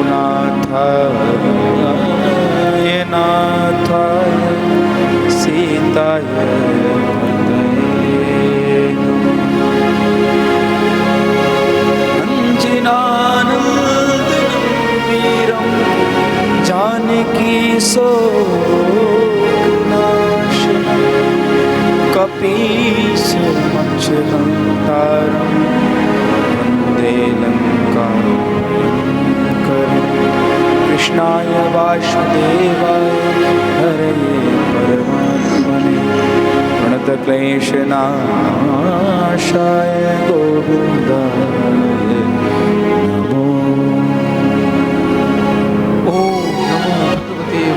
रघुनाथाय नाथाय सीताय जानकी शोकनाशनं कपीशमक्षहन्तारं वन्दे लङ्काकरं कृष्णाय वासुदेवाय हरये परमात्मने प्रणतक्लेशनाशाय गोविन्दाय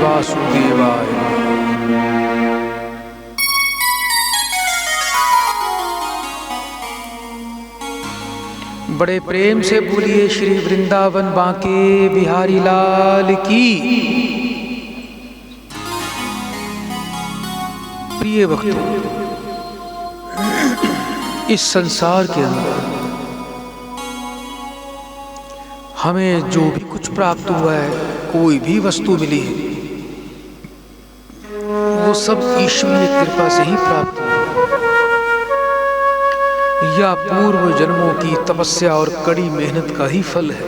वासुदेवाय। बड़े प्रेम से बोलिए श्री वृंदावन बांके बिहारी लाल की। प्रिय भक्तों, इस संसार के अंदर हमें जो भी कुछ प्राप्त हुआ है, कोई भी वस्तु मिली है, वो सब ईश्वरीय कृपा से ही प्राप्त हुआ या पूर्व जन्मों की तपस्या और कड़ी मेहनत का ही फल है,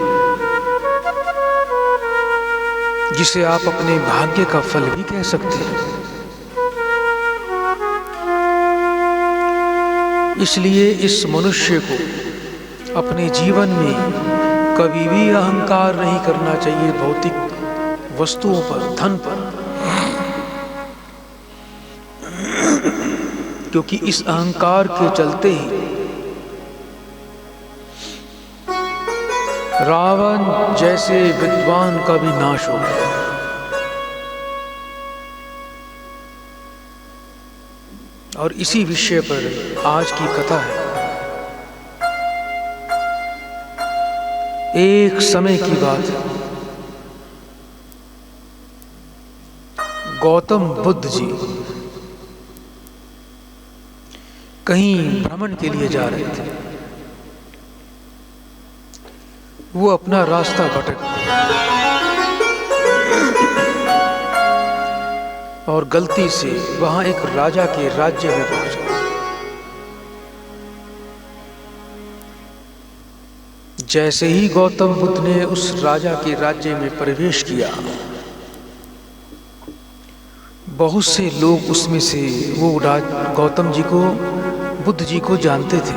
जिसे आप अपने भाग्य का फल भी कह सकते हैं। इसलिए इस मनुष्य को अपने जीवन में कभी भी अहंकार नहीं करना चाहिए भौतिक वस्तुओं पर, धन पर, क्योंकि इस अहंकार के चलते ही रावण जैसे विद्वान का भी नाश हो गया। और इसी विषय पर आज की कथा है। एक समय की बात है, गौतम बुद्ध जी कहीं भ्रमण के लिए जा रहे थे। वो अपना रास्ता भटक और गलती से वहां एक राजा के राज्य में पहुंच गए। जैसे ही गौतम बुद्ध ने उस राजा के राज्य में प्रवेश किया, बहुत से लोग उसमें से वो गौतम जी को, बुद्ध जी को जानते थे।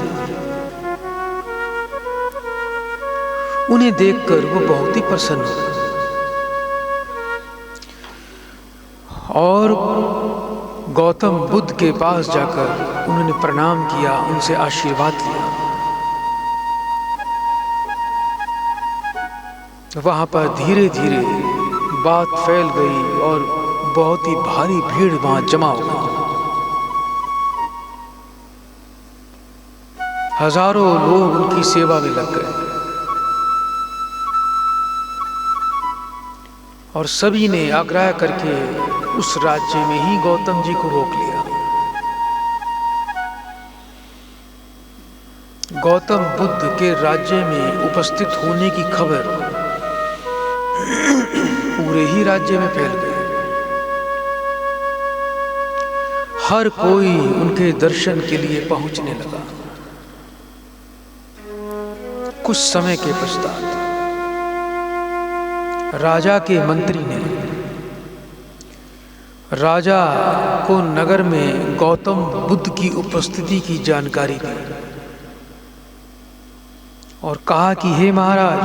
उन्हें देखकर वो बहुत ही प्रसन्न हुए और गौतम बुद्ध के पास जाकर उन्होंने प्रणाम किया, उनसे आशीर्वाद लिया। वहां पर धीरे धीरे बात फैल गई और बहुत ही भारी भीड़ वहां जमा हो गई। हजारों लोग उनकी सेवा में लग गए और सभी ने आग्रह करके उस राज्य में ही गौतम जी को रोक लिया। गौतम बुद्ध के राज्य में उपस्थित होने की खबर पूरे ही राज्य में फैल गई। हर कोई उनके दर्शन के लिए पहुंचने लगा। कुछ समय के पश्चात राजा के मंत्री ने राजा को नगर में गौतम बुद्ध की उपस्थिति की जानकारी दी और कहा कि हे महाराज,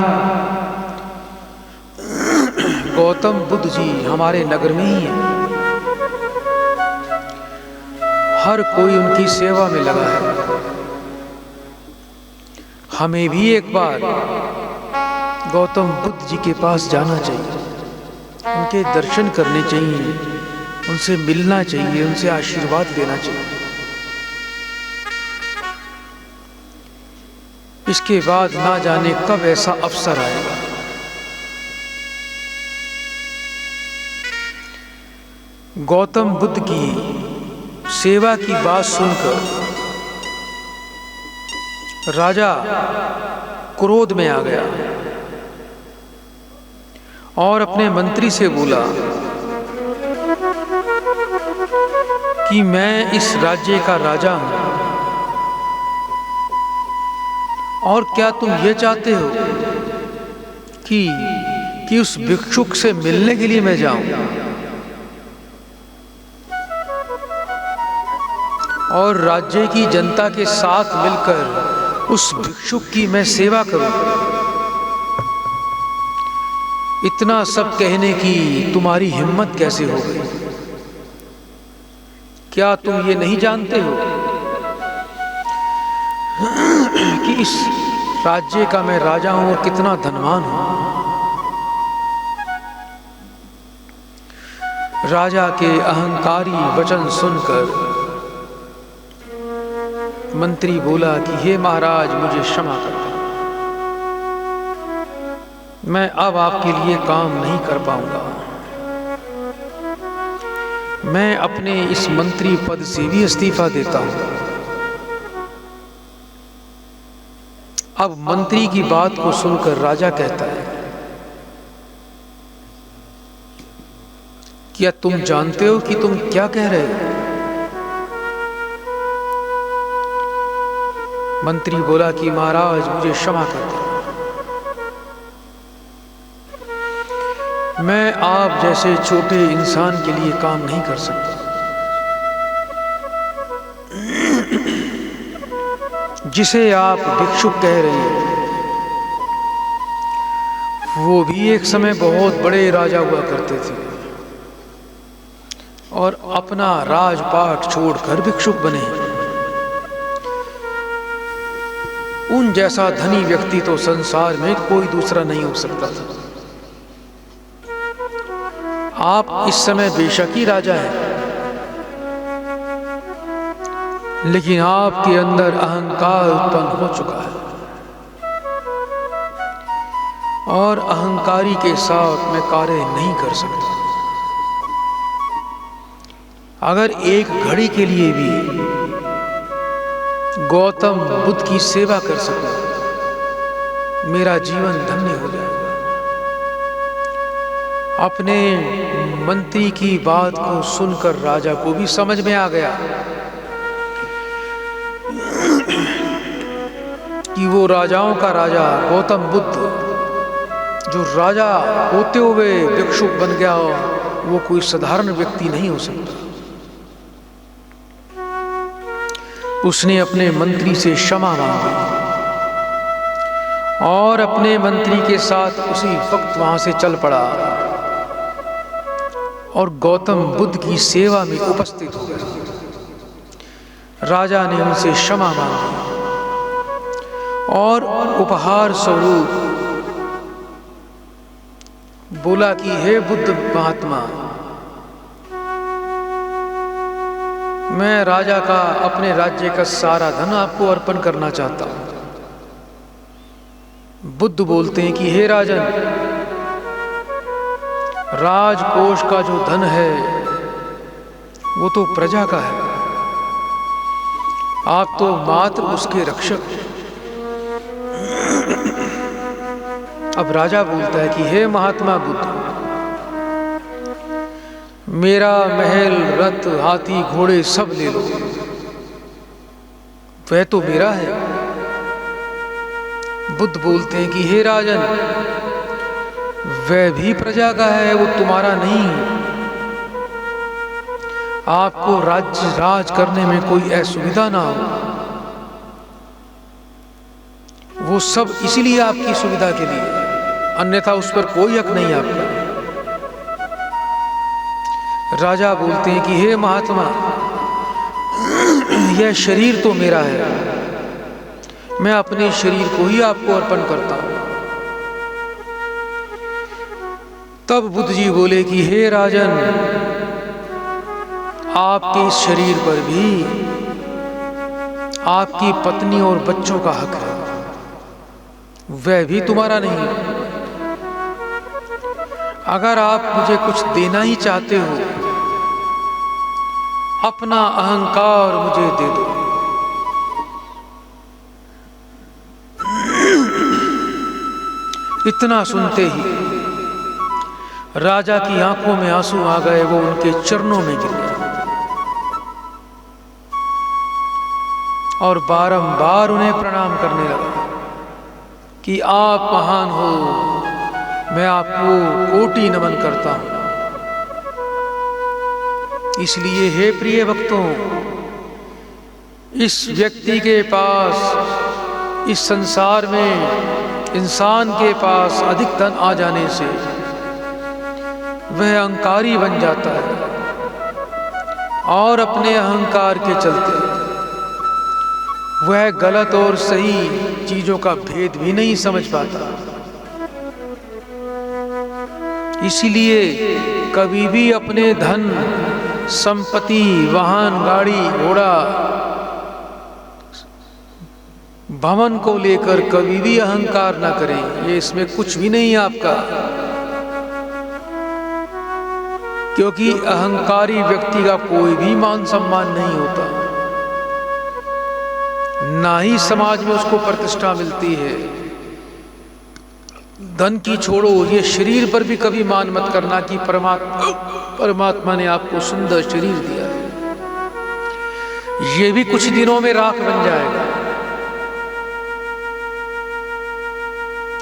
गौतम बुद्ध जी हमारे नगर में ही हैं। हर कोई उनकी सेवा में लगा है। हमें भी एक बार गौतम बुद्ध जी के पास जाना चाहिए, उनके दर्शन करने चाहिए, उनसे मिलना चाहिए, उनसे आशीर्वाद लेना चाहिए। इसके बाद ना जाने कब ऐसा अवसर आएगा। गौतम बुद्ध की सेवा की बात सुनकर राजा क्रोध में आ गया और अपने मंत्री से बोला कि मैं इस राज्य का राजा हूं, और क्या तुम ये चाहते हो कि उस भिक्षुक से मिलने के लिए मैं जाऊं और राज्य की जनता के साथ मिलकर उस भिक्षुक की मैं सेवा करूं? इतना सब कहने की तुम्हारी हिम्मत कैसे हो गई? क्या तुम ये नहीं जानते हो कि इस राज्य का मैं राजा हूं और कितना धनवान हूं? राजा के अहंकारी वचन सुनकर मंत्री बोला कि हे महाराज, मुझे क्षमा कर दें, मैं अब आपके लिए काम नहीं कर पाऊंगा। मैं अपने इस मंत्री पद से भी इस्तीफा देता हूं। अब मंत्री की बात को सुनकर राजा कहता है, क्या तुम जानते हो कि तुम क्या कह रहे हो? मंत्री बोला कि महाराज, मुझे क्षमा कर दें, मैं आप जैसे छोटे इंसान के लिए काम नहीं कर सकता। जिसे आप भिक्षुक कह रहे हैं, वो भी एक समय बहुत बड़े राजा हुआ करते थे और अपना राजपाट छोड़कर भिक्षुक बने। उन जैसा धनी व्यक्ति तो संसार में कोई दूसरा नहीं हो सकता था। आप इस समय बेशक ही राजा हैं, लेकिन आपके अंदर अहंकार उत्पन्न हो चुका है और अहंकारी के साथ मैं कार्य नहीं कर सकता। अगर एक घड़ी के लिए भी गौतम बुद्ध की सेवा कर सकूं, मेरा जीवन धन्य हो जाएगा। अपने मंत्री की बात को सुनकर राजा को भी समझ में आ गया कि वो राजाओं का राजा गौतम बुद्ध, जो राजा होते हुए भिक्षुक बन गया हो, वो कोई साधारण व्यक्ति नहीं हो सकता। उसने अपने मंत्री से क्षमा मांगी और अपने मंत्री के साथ उसी वक्त वहां से चल पड़ा और गौतम बुद्ध की सेवा में उपस्थित हो गया। राजा ने उनसे क्षमा मांगी और उपहार स्वरूप बोला कि हे बुद्ध महात्मा, मैं राजा का, अपने राज्य का सारा धन आपको अर्पण करना चाहता हूं। बुद्ध बोलते हैं कि हे राजन, राजकोष का जो धन है वो तो प्रजा का है, आप तो मात्र उसके रक्षक हैं। अब राजा बोलता है कि हे महात्मा बुद्ध, मेरा महल, रथ, हाथी, घोड़े सब ले लो, वह तो मेरा है। बुद्ध बोलते हैं कि हे राजन, वह भी प्रजा का है, वो तुम्हारा नहीं। आपको राज करने में कोई असुविधा ना हो, वो सब इसीलिए आपकी सुविधा के लिए, अन्यथा उस पर कोई हक नहीं आपका। राजा बोलते हैं कि हे महात्मा, यह शरीर तो मेरा है, मैं अपने शरीर को ही आपको अर्पण करता हूं। तब बुद्ध जी बोले कि हे राजन, आपके इस शरीर पर भी आपकी पत्नी और बच्चों का हक है, वह भी तुम्हारा नहीं। अगर आप मुझे कुछ देना ही चाहते हो, अपना अहंकार मुझे दे दो। इतना सुनते ही राजा की आंखों में आंसू आ गए, वो उनके चरणों में गिर गया और बारंबार उन्हें प्रणाम करने लगा कि आप महान हो, मैं आपको कोटि नमन करता हूं। इसलिए हे प्रिय भक्तों, इस व्यक्ति के पास, इस संसार में इंसान के पास अधिक धन आ जाने से वह अहंकारी बन जाता है और अपने अहंकार के चलते वह गलत और सही चीजों का भेद भी नहीं समझ पाता। इसीलिए कभी भी अपने धन, संपत्ति, वाहन, गाड़ी, घोड़ा, भवन को लेकर कभी भी अहंकार ना करें। ये इसमें कुछ भी नहीं है आपका, क्योंकि अहंकारी व्यक्ति का कोई भी मान सम्मान नहीं होता, ना ही समाज में उसको प्रतिष्ठा मिलती है। धन की छोड़ो, ये शरीर पर भी कभी मान मत करना कि परमात्मा ने आपको सुंदर शरीर दिया है, ये भी कुछ दिनों में राख बन जाएगा।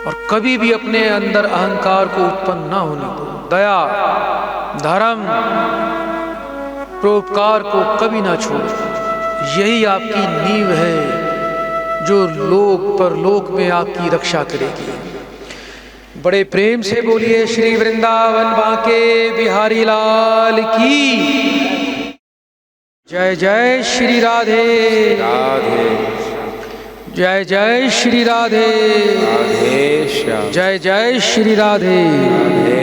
और कभी भी अपने अंदर अहंकार को उत्पन्न ना होने दो। दया, धर्म, परोपकार को कभी ना छोड़ो। यही आपकी नींव है जो लोक परलोक में आपकी रक्षा करेगी। बड़े प्रेम से बोलिए श्री वृंदावन बांके बिहारी लाल की जय। जय श्री राधे राधे, जय जय श्री राधे, राधे श्याम, जय जय श्री राधे। राधे